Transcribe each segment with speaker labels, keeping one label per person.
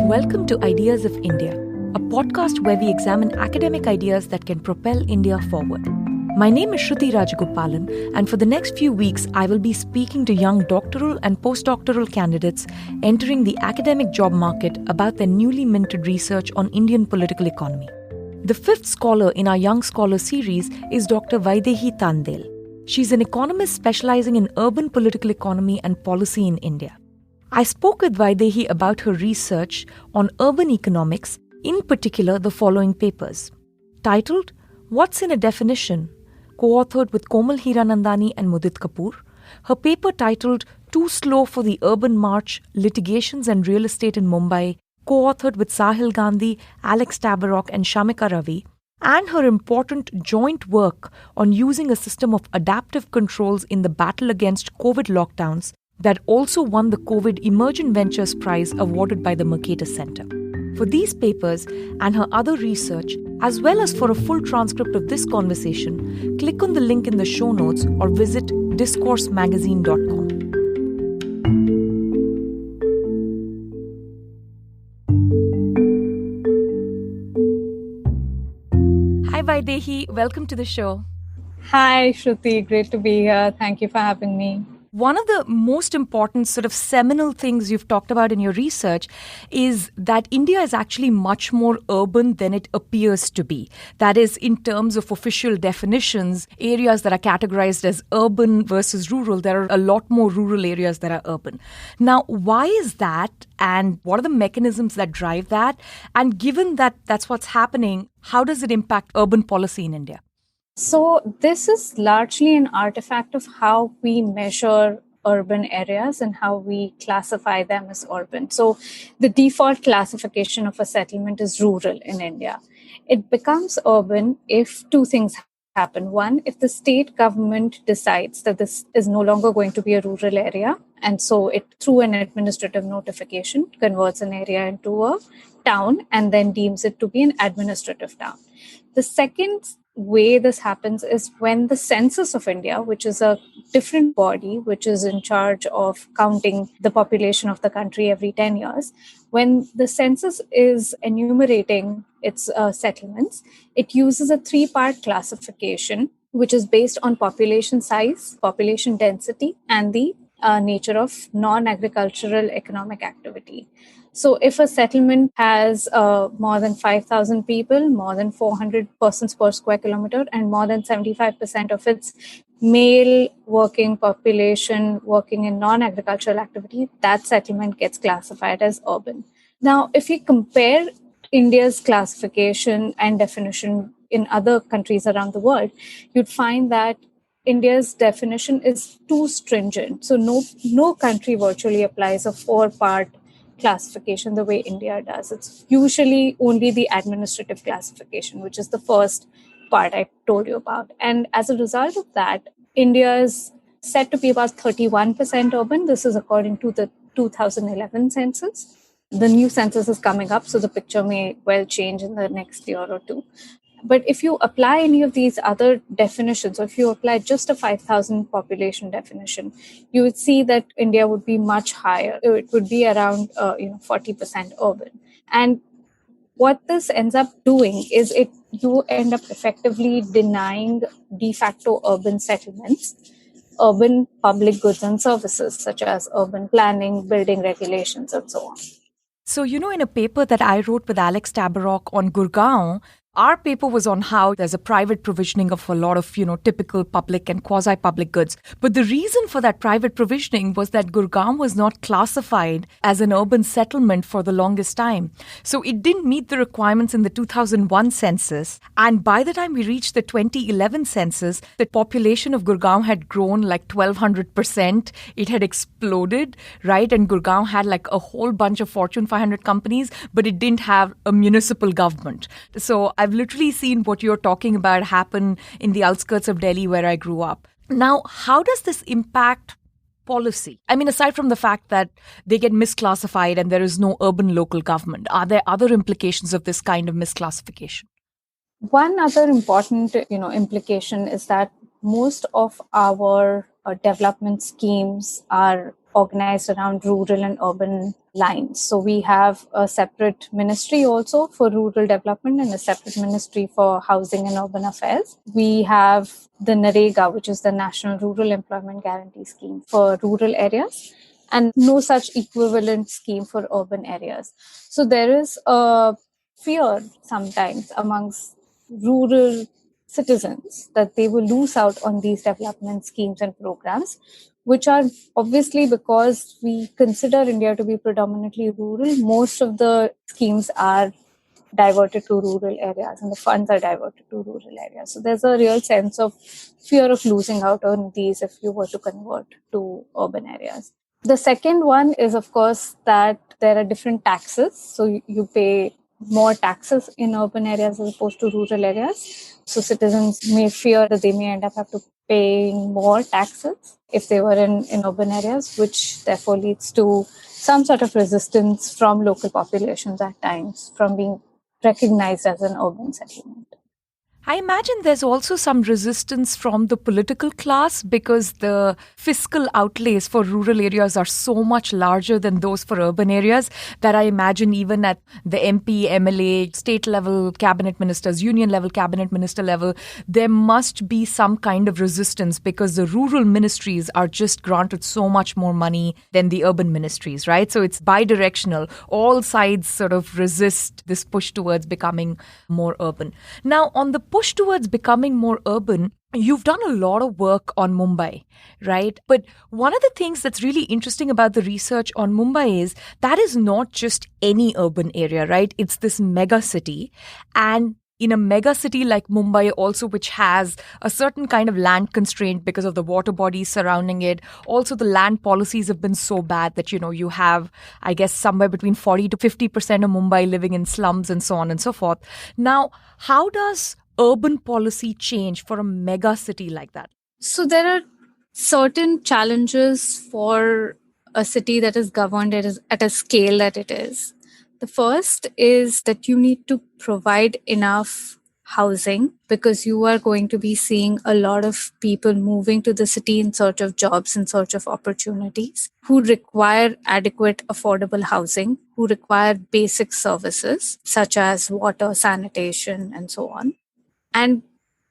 Speaker 1: Welcome to Ideas of India, a podcast where we examine academic ideas that can propel India forward. My name is Shruti Rajagopalan, and for the next few weeks, I will be speaking to young doctoral and postdoctoral candidates entering the academic job market about their newly minted research on Indian political economy. The fifth scholar in our Young Scholar series is Dr. Vaidehi Tandel. She's an economist specializing in urban political economy and policy in India. I spoke with Vaidehi about her research on urban economics, in particular the following papers. Titled, What's in a Definition? Co-authored with Komal Hiranandani and Mudit Kapoor. Her paper titled, Too Slow for the Urban March, Litigations and Real Estate in Mumbai, co-authored with Sahil Gandhi, Alex Tabarrok and Shamika Ravi. And her important joint work on using a system of adaptive controls in the battle against COVID lockdowns that also won the COVID Emergent Ventures Prize awarded by the Mercator Center. For these papers and her other research, as well as for a full transcript of this conversation, click on the link in the show notes or visit discoursemagazine.com. Hi Vaidehi, welcome to the show.
Speaker 2: Hi Shruti, great to be here. Thank you for having me.
Speaker 1: One of the most important sort of seminal things you've talked about in your research is that India is actually much more urban than it appears to be. That is, in terms of official definitions, areas that are categorized as urban versus rural, there are a lot more rural areas that are urban. Now, why is that? And what are the mechanisms that drive that? And given that that's what's happening, how does it impact urban policy in India?
Speaker 2: So this is largely an artifact of how we measure urban areas and how we classify them as urban. So the default classification of a settlement is rural in India. It becomes urban if two things happen. One, if the state government decides that this is no longer going to be a rural area, and so it, through an administrative notification, converts an area into a town and then deems it to be an administrative town. The second way this happens is when the Census of India, which is a different body which is in charge of counting the population of the country every 10 years, when the census is enumerating its settlements, it uses a three-part classification which is based on population size, population density, and the nature of non-agricultural economic activity. So if a settlement has more than 5,000 people, more than 400 persons per square kilometer, and more than 75% of its male working population working in non-agricultural activity, that settlement gets classified as urban. Now, if you compare India's classification and definition in other countries around the world, you'd find that India's definition is too stringent. So no country virtually applies a four-part classification the way India does. It's usually only the administrative classification, which is the first part I told you about. And as a result of that, India is said to be about 31% urban. This is according to the 2011 census. The new census is coming up, so the picture may well change in the next year or two. But if you apply any of these other definitions, or if you apply just a 5,000 population definition, you would see that India would be much higher. It would be around 40% urban. And what this ends up doing is you end up effectively denying de facto urban settlements, urban public goods and services, such as urban planning, building regulations, and so on.
Speaker 1: So, in a paper that I wrote with Alex Tabarrok on Gurgaon, our paper was on how there's a private provisioning of a lot of, typical public and quasi-public goods. But the reason for that private provisioning was that Gurgaon was not classified as an urban settlement for the longest time. So it didn't meet the requirements in the 2001 census. And by the time we reached the 2011 census, the population of Gurgaon had grown like 1,200%. It had exploded, right? And Gurgaon had like a whole bunch of Fortune 500 companies, but it didn't have a municipal government. So I've literally seen what you're talking about happen in the outskirts of Delhi where I grew up. Now, how does this impact policy? I mean, aside from the fact that they get misclassified and there is no urban local government, are there other implications of this kind of misclassification?
Speaker 2: One other important, implication is that most of our development schemes are organized around rural and urban lines. So we have a separate ministry also for rural development and a separate ministry for housing and urban affairs. We have the NREGA, which is the National Rural Employment Guarantee Scheme for rural areas, and no such equivalent scheme for urban areas. So there is a fear sometimes amongst rural citizens that they will lose out on these development schemes and programs, which are obviously because we consider India to be predominantly rural. Most of the schemes are diverted to rural areas and the funds are diverted to rural areas. So there's a real sense of fear of losing out on these if you were to convert to urban areas. The second one is, of course, that there are different taxes. So you pay more taxes in urban areas as opposed to rural areas. So citizens may fear that they may end up have to paying more taxes if they were in urban areas, which therefore leads to some sort of resistance from local populations at times from being recognized as an urban settlement.
Speaker 1: I imagine there's also some resistance from the political class because the fiscal outlays for rural areas are so much larger than those for urban areas that I imagine even at the MP, MLA, state level cabinet ministers, union level cabinet minister level, there must be some kind of resistance because the rural ministries are just granted so much more money than the urban ministries, right? So it's bidirectional. All sides sort of resist this push towards becoming more urban. Now, on the push towards becoming more urban, you've done a lot of work on Mumbai, right? But one of the things that's really interesting about the research on Mumbai is that is not just any urban area, right? It's this mega city. And in a mega city like Mumbai also, which has a certain kind of land constraint because of the water bodies surrounding it. Also, the land policies have been so bad that, you have, I guess, somewhere between 40 to 50% of Mumbai living in slums and so on and so forth. Now, how does urban policy change for a mega city like that?
Speaker 2: So there are certain challenges for a city that is governed at a scale that it is. The first is that you need to provide enough housing because you are going to be seeing a lot of people moving to the city in search of jobs, in search of opportunities, who require adequate, affordable housing, who require basic services such as water, sanitation, and so on. And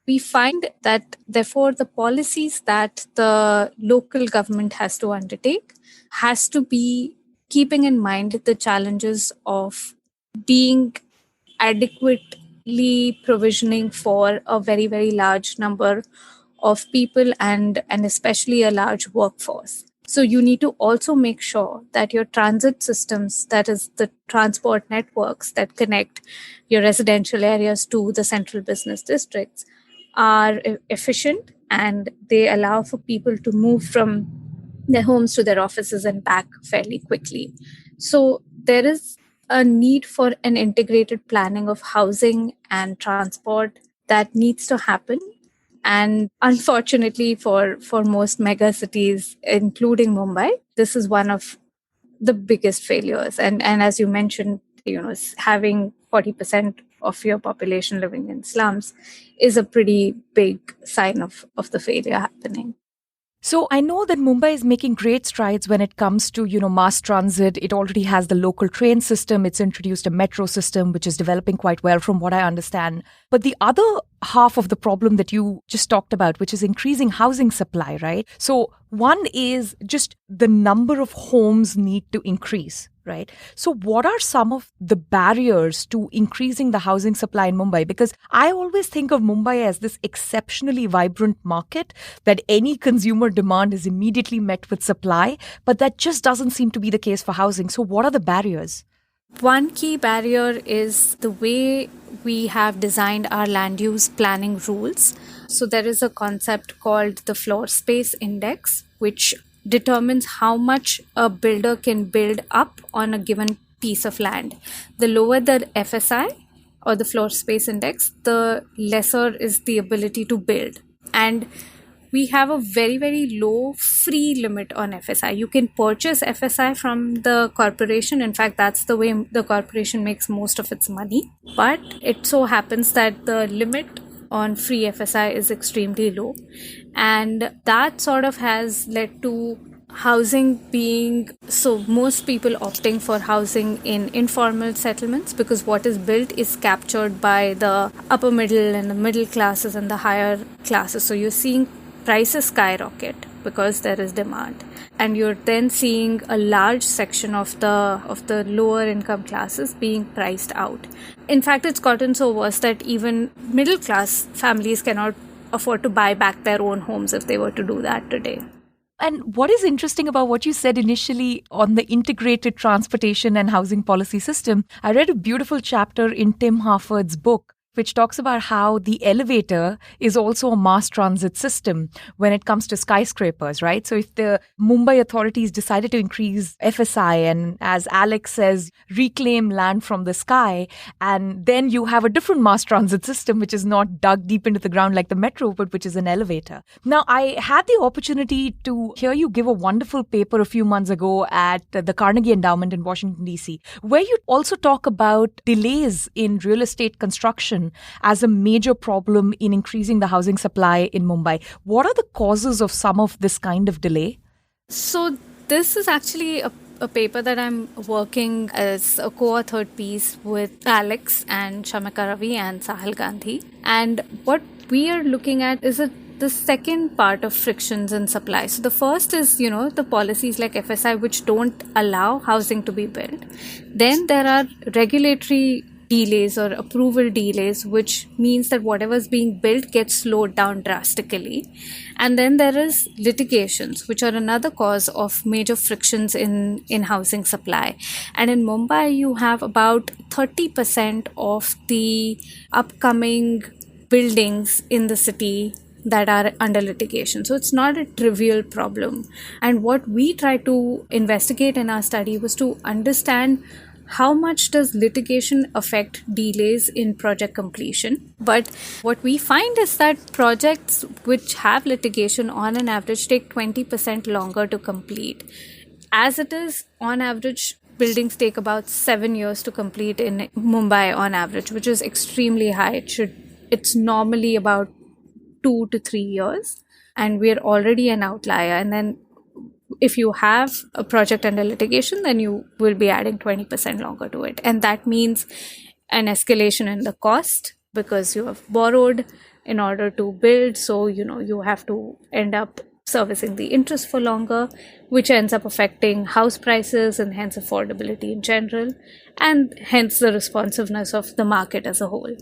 Speaker 2: we find that, therefore, the policies that the local government has to undertake has to be keeping in mind the challenges of being adequately provisioning for a very, very large number of people and especially a large workforce. So you need to also make sure that your transit systems, that is the transport networks that connect your residential areas to the central business districts, are efficient and they allow for people to move from their homes to their offices and back fairly quickly. So there is a need for an integrated planning of housing and transport that needs to happen. And unfortunately for most mega cities, including Mumbai, this is one of the biggest failures. And as you mentioned, having 40% of your population living in slums is a pretty big sign of the failure happening.
Speaker 1: So I know that Mumbai is making great strides when it comes to, mass transit. It already has the local train system. It's introduced a metro system, which is developing quite well from what I understand. But the other half of the problem that you just talked about, which is increasing housing supply, right? So one is just the number of homes need to increase, right? So what are some of the barriers to increasing the housing supply in Mumbai? Because I always think of Mumbai as this exceptionally vibrant market that any consumer demand is immediately met with supply, but that just doesn't seem to be the case for housing. So what are the barriers?
Speaker 2: One key barrier is the way we have designed our land use planning rules. So there is a concept called the floor space index, which determines how much a builder can build up on a given piece of land. The lower the FSI or the floor space index, the lesser is the ability to build. And we have a very, very low free limit on FSI. You can purchase FSI from the corporation. In fact, that's the way the corporation makes most of its money. But it so happens that the limit on free FSI is extremely low. And that sort of has led to housing being, so most people opting for housing in informal settlements because what is built is captured by the upper middle and the middle classes and the higher classes. So you're seeing prices skyrocket because there is demand, and you're then seeing a large section of the lower income classes being priced out. In fact, it's gotten so worse that even middle class families cannot afford to buy back their own homes if they were to do that today.
Speaker 1: And what is interesting about what you said initially on the integrated transportation and housing policy system, I read a beautiful chapter in Tim Harford's book, which talks about how the elevator is also a mass transit system when it comes to skyscrapers, right? So if the Mumbai authorities decided to increase FSI and, as Alex says, reclaim land from the sky, and then you have a different mass transit system, which is not dug deep into the ground like the metro, but which is an elevator. Now, I had the opportunity to hear you give a wonderful paper a few months ago at the Carnegie Endowment in Washington, D.C., where you also talk about delays in real estate construction as a major problem in increasing the housing supply in Mumbai. What are the causes of some of this kind of delay?
Speaker 2: So this is actually a paper that I'm working as a co-authored piece with Alex and Shamika Ravi and Sahil Gandhi. And what we are looking at is the second part of frictions in supply. So the first is, the policies like FSI which don't allow housing to be built. Then there are regulatory delays or approval delays, which means that whatever is being built gets slowed down drastically. And then there is litigations, which are another cause of major frictions in housing supply. And in Mumbai, you have about 30% of the upcoming buildings in the city that are under litigation. So it's not a trivial problem. And what we try to investigate in our study was to understand how much does litigation affect delays in project completion. But what we find is that projects which have litigation on an average take 20% longer to complete. As it is, on average, buildings take about 7 years to complete in Mumbai on average, which is extremely high. It's normally about 2 to 3 years, and we're already an outlier. And then if you have a project under litigation, then you will be adding 20% longer to it. And that means an escalation in the cost because you have borrowed in order to build. So, you have to end up servicing the interest for longer, which ends up affecting house prices and hence affordability in general, and hence the responsiveness of the market as a whole.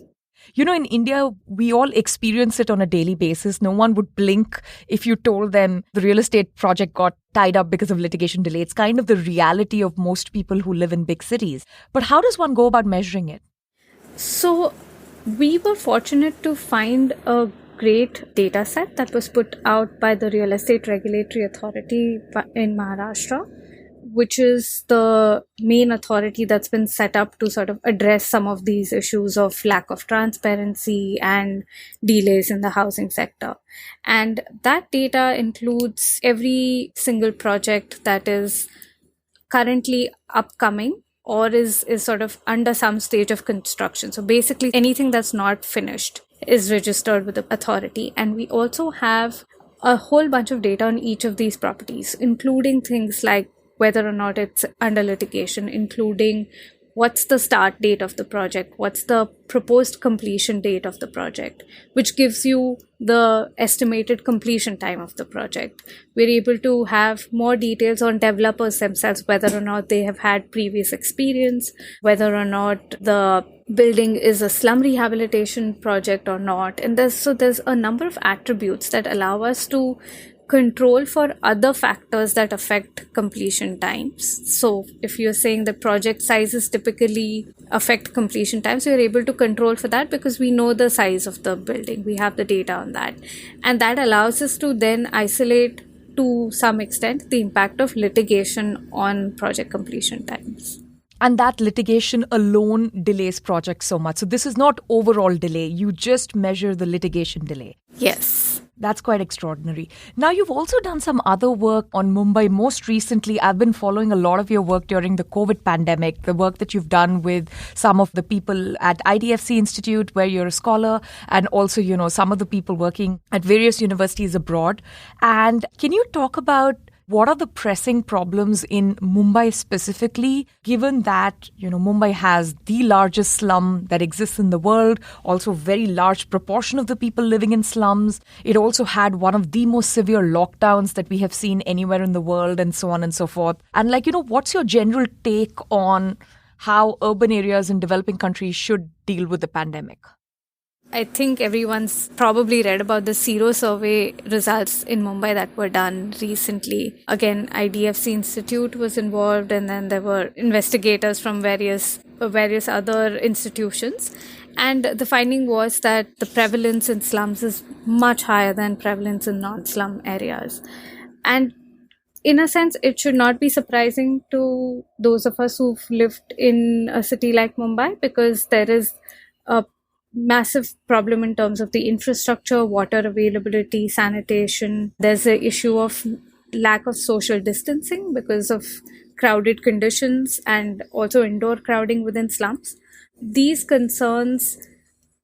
Speaker 1: In India, we all experience it on a daily basis. No one would blink if you told them the real estate project got tied up because of litigation delay. It's kind of the reality of most people who live in big cities. But how does one go about measuring it?
Speaker 2: So we were fortunate to find a great data set that was put out by the Real Estate Regulatory Authority in Maharashtra, which is the main authority that's been set up to sort of address some of these issues of lack of transparency and delays in the housing sector. And that data includes every single project that is currently upcoming or is sort of under some stage of construction. So basically anything that's not finished is registered with the authority. And we also have a whole bunch of data on each of these properties, including things like whether or not it's under litigation, including what's the start date of the project, what's the proposed completion date of the project, which gives you the estimated completion time of the project. We're able to have more details on developers themselves, whether or not they have had previous experience, whether or not the building is a slum rehabilitation project or not. And there's a number of attributes that allow us to control for other factors that affect completion times. So if you're saying that project sizes typically affect completion times, we're able to control for that because we know the size of the building. We have the data on that. And that allows us to then isolate to some extent the impact of litigation on project completion times.
Speaker 1: And that litigation alone delays projects so much. So this is not overall delay. You just measure the litigation delay.
Speaker 2: Yes.
Speaker 1: That's quite extraordinary. Now, you've also done some other work on Mumbai. Most recently, I've been following a lot of your work during the COVID pandemic, the work that you've done with some of the people at IDFC Institute, where you're a scholar, and also, some of the people working at various universities abroad. And can you talk about what are the pressing problems in Mumbai specifically, given that, Mumbai has the largest slum that exists in the world, also a very large proportion of the people living in slums. It also had one of the most severe lockdowns that we have seen anywhere in the world, and so on and so forth. And what's your general take on how urban areas in developing countries should deal with the pandemic?
Speaker 2: I think everyone's probably read about the Sero survey results in Mumbai that were done recently. Again, IDFC Institute was involved, and then there were investigators from various other institutions. And the finding was that the prevalence in slums is much higher than prevalence in non-slum areas. And in a sense, it should not be surprising to those of us who've lived in a city like Mumbai, because there is a massive problem in terms of the infrastructure, water availability, sanitation. There's the issue of lack of social distancing because of crowded conditions and also indoor crowding within slums. These concerns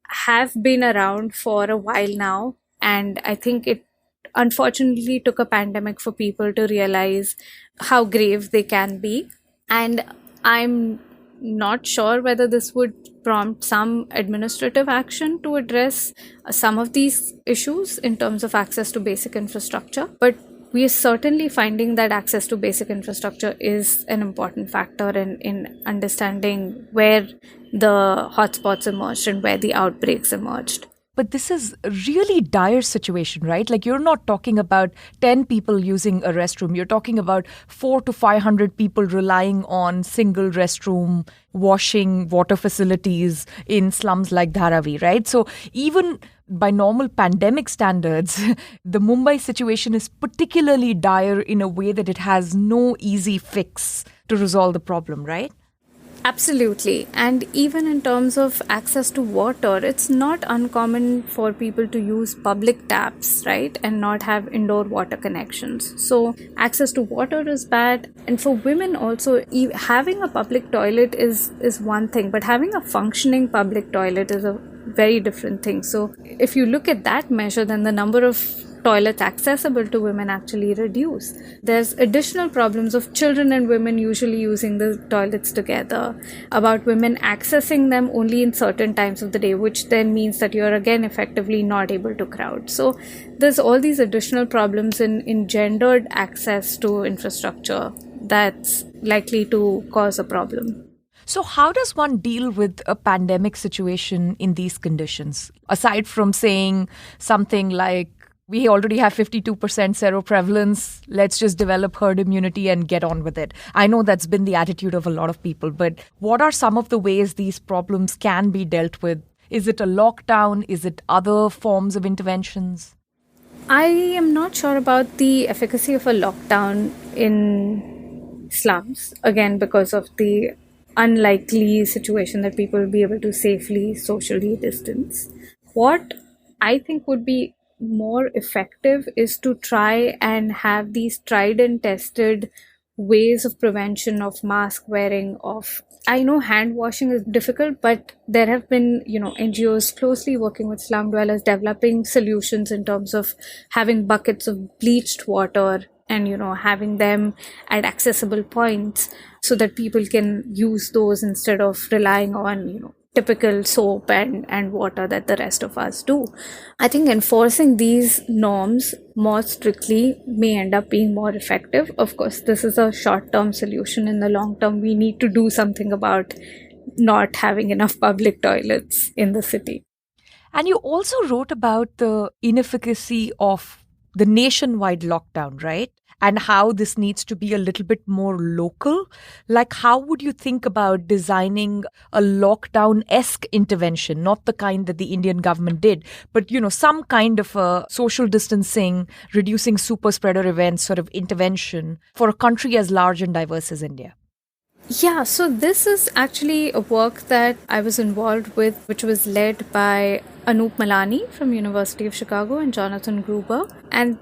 Speaker 2: have been around for a while now, and I think it unfortunately took a pandemic for people to realize how grave they can be. And I'm not sure whether this would prompt some administrative action to address some of these issues in terms of access to basic infrastructure. But we are certainly finding that access to basic infrastructure is an important factor in understanding where the hotspots emerged and where the outbreaks emerged.
Speaker 1: But this is a really dire situation, right? Like, you're not talking about 10 people using a restroom. You're talking about 400 to 500 people relying on single restroom washing water facilities in slums like Dharavi, right? So even by normal pandemic standards, the Mumbai situation is particularly dire in a way that it has no easy fix to resolve the problem, right?
Speaker 2: Absolutely. And even in terms of access to water, it's not uncommon for people to use public taps, right? And not have indoor water connections. So access to water is bad. And for women also, having a public toilet is one thing, but having a functioning public toilet is a very different thing. So if you look at that measure, then the number of toilets accessible to women actually reduce. There's additional problems of children and women usually using the toilets together, about women accessing them only in certain times of the day, which then means that you're again effectively not able to crowd. So there's all these additional problems in gendered access to infrastructure that's likely to cause a problem.
Speaker 1: So how does one deal with a pandemic situation in these conditions? Aside from saying something like, we already have 52% seroprevalence, let's just develop herd immunity and get on with it. I know that's been the attitude of a lot of people, but what are some of the ways these problems can be dealt with? Is it a lockdown? Is it other forms of interventions?
Speaker 2: I am not sure about the efficacy of a lockdown in slums, again, because of the unlikely situation that people will be able to safely socially distance. What I think would be more effective is to try and have these tried and tested ways of prevention, of mask wearing, of, I know hand washing is difficult, but there have been, NGOs closely working with slum dwellers, developing solutions in terms of having buckets of bleached water and, having them at accessible points so that people can use those instead of relying on, typical soap and water that the rest of us do. I think enforcing these norms more strictly may end up being more effective. Of course, this is a short-term solution. In the long term, we need to do something about not having enough public toilets in the city.
Speaker 1: And you also wrote about the inefficacy of the nationwide lockdown, right? And how this needs to be a little bit more local. Like, how would you think about designing a lockdown-esque intervention, not the kind that the Indian government did, but, some kind of a social distancing, reducing super spreader events sort of intervention for a country as large and diverse as India?
Speaker 2: Yeah, so this is actually a work that I was involved with, which was led by Anup Malani from University of Chicago and Jonathan Gruber. And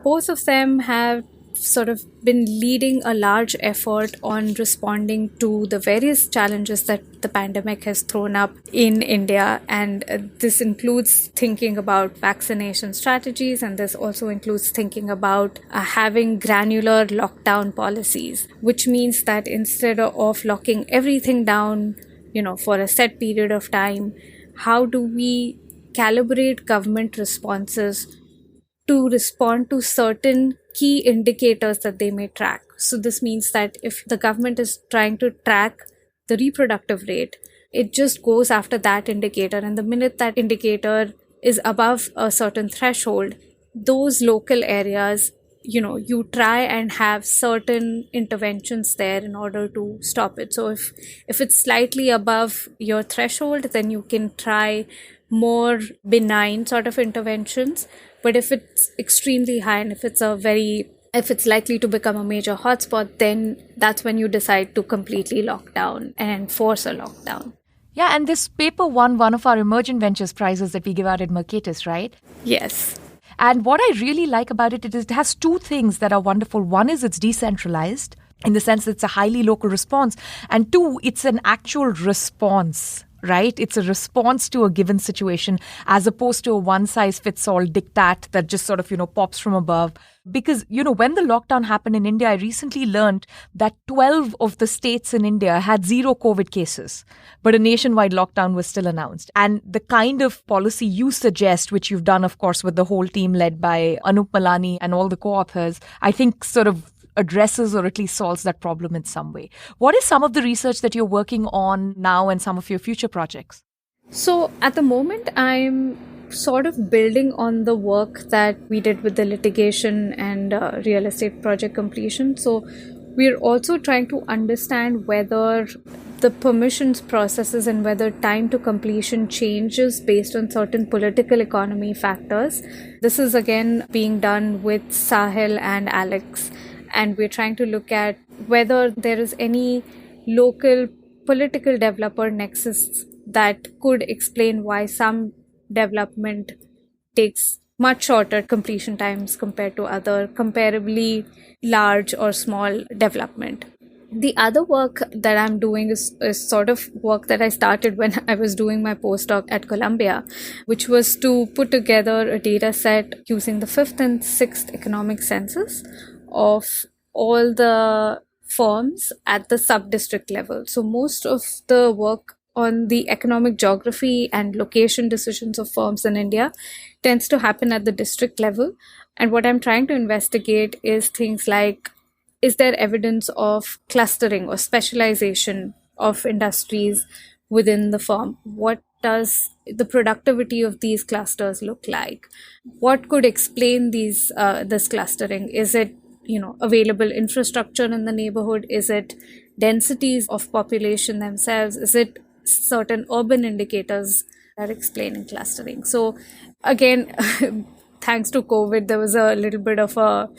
Speaker 2: both of them have sort of been leading a large effort on responding to the various challenges that the pandemic has thrown up in India. And this includes thinking about vaccination strategies, and this also includes thinking about having granular lockdown policies, which means that instead of locking everything down, for a set period of time, how do we calibrate government responses to respond to certain key indicators that they may track? So, this means that if the government is trying to track the reproductive rate, it just goes after that indicator. And the minute that indicator is above a certain threshold, those local areas, you try and have certain interventions there in order to stop it. So if it's slightly above your threshold, then you can try more benign sort of interventions. But if it's extremely high, and if it's likely to become a major hotspot, then that's when you decide to completely lock down and enforce a lockdown.
Speaker 1: Yeah, and this paper won one of our Emergent Ventures prizes that we give out at Mercatus, right?
Speaker 2: Yes.
Speaker 1: And what I really like about it is it has two things that are wonderful. One is it's decentralized in the sense that it's a highly local response. And two, it's an actual response, right? It's a response to a given situation as opposed to a one-size-fits-all diktat that just sort of, pops from above. Because, when the lockdown happened in India, I recently learned that 12 of the states in India had zero COVID cases, but a nationwide lockdown was still announced. And the kind of policy you suggest, which you've done, of course, with the whole team led by Anup Malani and all the co-authors, I think sort of addresses or at least solves that problem in some way. What is some of the research that you're working on now and some of your future projects?
Speaker 2: So at the moment, I'm sort of building on the work that we did with the litigation and real estate project completion. So we're also trying to understand whether the permissions processes and whether time to completion changes based on certain political economy factors. This is again being done with Sahil and Alex. And we're trying to look at whether there is any local political developer nexus that could explain why some development takes much shorter completion times compared to other comparably large or small development. The other work that I'm doing is sort of work that I started when I was doing my postdoc at Columbia, which was to put together a data set using the 5th and 6th economic census of all the firms at the sub-district level. So most of the work on the economic geography and location decisions of firms in India tends to happen at the district level. And what I'm trying to investigate is things like, is there evidence of clustering or specialization of industries within the firm? What does the productivity of these clusters look like? What could explain this clustering? Is it available infrastructure in the neighborhood? Is it densities of population themselves? Is it certain urban indicators that are explaining clustering? So again, thanks to COVID, there was a little bit of a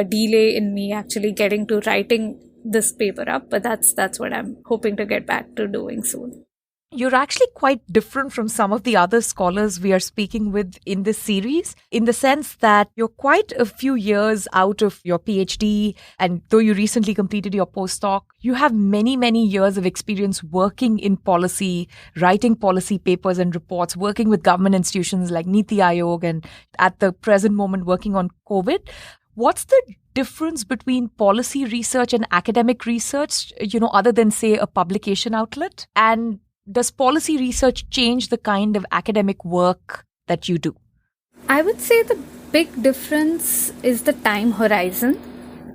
Speaker 2: delay in me actually getting to writing this paper up, but that's what I'm hoping to get back to doing soon.
Speaker 1: You're actually quite different from some of the other scholars we are speaking with in this series, in the sense that you're quite a few years out of your PhD, and though you recently completed your postdoc, you have many, many years of experience working in policy, writing policy papers and reports, working with government institutions like Niti Aayog, and at the present moment working on COVID. What's the difference between policy research and academic research, other than, say, a publication outlet? And does policy research change the kind of academic work that you do?
Speaker 2: I would say the big difference is the time horizon.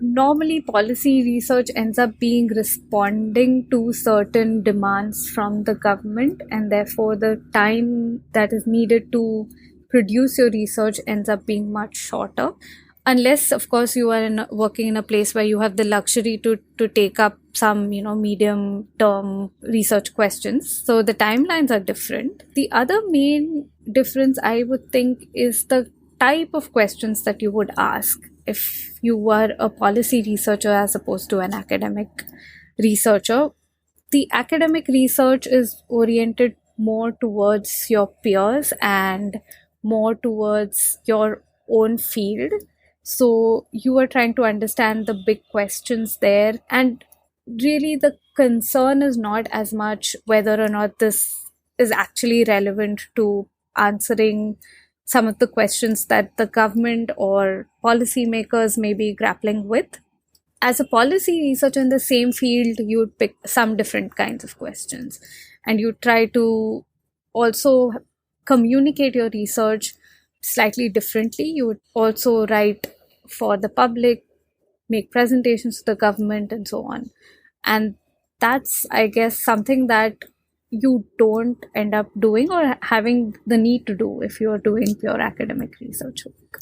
Speaker 2: Normally, policy research ends up being responding to certain demands from the government, and therefore the time that is needed to produce your research ends up being much shorter. Unless, of course, you are working in a place where you have the luxury to take up some, medium-term research questions. So the timelines are different. The other main difference, I would think, is the type of questions that you would ask if you were a policy researcher as opposed to an academic researcher. The academic research is oriented more towards your peers and more towards your own field. So you are trying to understand the big questions there. And really, the concern is not as much whether or not this is actually relevant to answering some of the questions that the government or policymakers may be grappling with. As a policy researcher in the same field, you would pick some different kinds of questions, and you try to also communicate your research slightly differently. You would also write for the public, make presentations to the government, and so on. And that's, I guess, something that you don't end up doing or having the need to do if you're doing pure academic research work.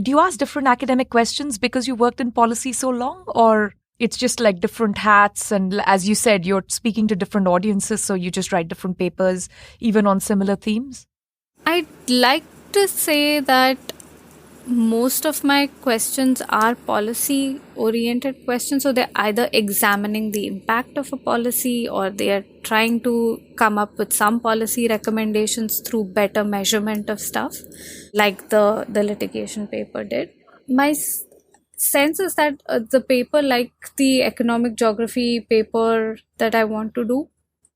Speaker 1: Do you ask different academic questions because you worked in policy so long, or it's just like different hats? And as you said, you're speaking to different audiences, so you just write different papers, even on similar themes?
Speaker 2: I'd like to say that most of my questions are policy oriented questions. So they're either examining the impact of a policy, or they are trying to come up with some policy recommendations through better measurement of stuff, like the litigation paper did. My sense is that the paper, like the economic geography paper that I want to do,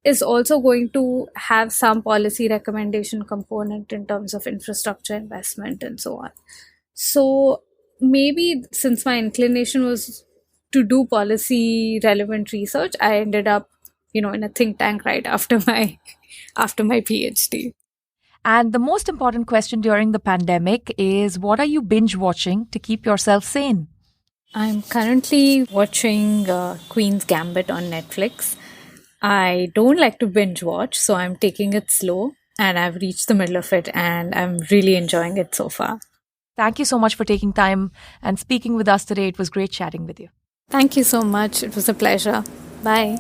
Speaker 2: is also going to have some policy recommendation component in terms of infrastructure investment and so on. So maybe since my inclination was to do policy relevant research, I ended up, in a think tank right after my PhD.
Speaker 1: And the most important question during the pandemic is, what are you binge watching to keep yourself sane?
Speaker 2: I'm currently watching Queen's Gambit on Netflix. I don't like to binge watch, so I'm taking it slow, and I've reached the middle of it, and I'm really enjoying it so far.
Speaker 1: Thank you so much for taking time and speaking with us today. It was great chatting with you.
Speaker 2: Thank you so much. It was a pleasure. Bye.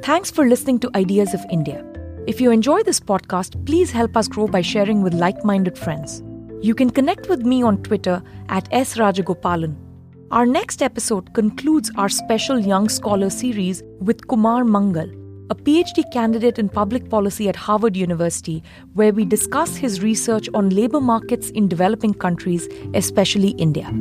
Speaker 1: Thanks for listening to Ideas of India. If you enjoy this podcast, please help us grow by sharing with like-minded friends. You can connect with me on Twitter at @SRajagopalan. Our next episode concludes our special Young Scholar series with Kumar Mangal, a PhD candidate in public policy at Harvard University, where we discuss his research on labor markets in developing countries, especially India.